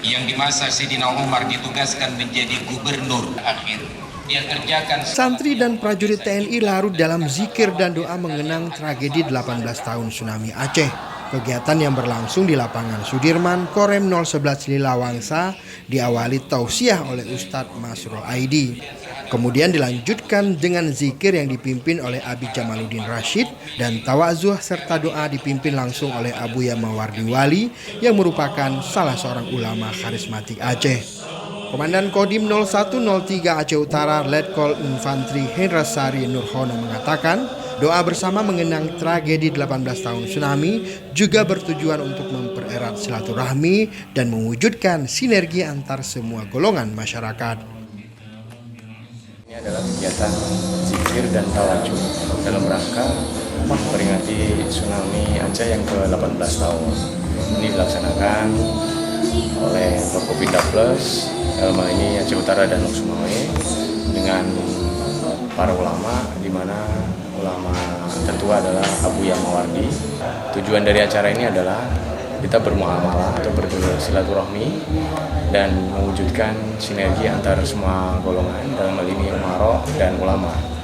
yang di masa Sayyidina Umar ditugaskan menjadi gubernur akhir. Dia kerjakan. Santri dan prajurit TNI larut dalam zikir dan doa mengenang tragedi 18 tahun tsunami Aceh. Kegiatan yang berlangsung di lapangan Sudirman, Korem 011 Lilawangsa diawali tausiah oleh Ustadz Masrul Aidi. Kemudian dilanjutkan dengan zikir yang dipimpin oleh Abi Jamaluddin Rashid dan tawazuh serta doa dipimpin langsung oleh Abu Yamawardi Wali yang merupakan salah seorang ulama karismatik Aceh. Komandan Kodim 0103 Aceh Utara Letkol Infantri Hendrasari Nurhono mengatakan, doa bersama mengenang tragedi 18 tahun tsunami juga bertujuan untuk mempererat silaturahmi dan mewujudkan sinergi antar semua golongan masyarakat. Ini adalah kegiatan zikir dan tawajuh dalam rangka memperingati tsunami Aceh yang ke-18 tahun. Ini dilaksanakan oleh Forkopimda Plus, dalam hal ini Aceh Utara dan Sumawe, dengan para ulama, di mana ulama tertua adalah Abu Yamawardi. Tujuan dari acara ini adalah kita bermuamalah atau bersilaturahmi dan mewujudkan sinergi antar semua golongan, dalam hal ini umarok dan ulama.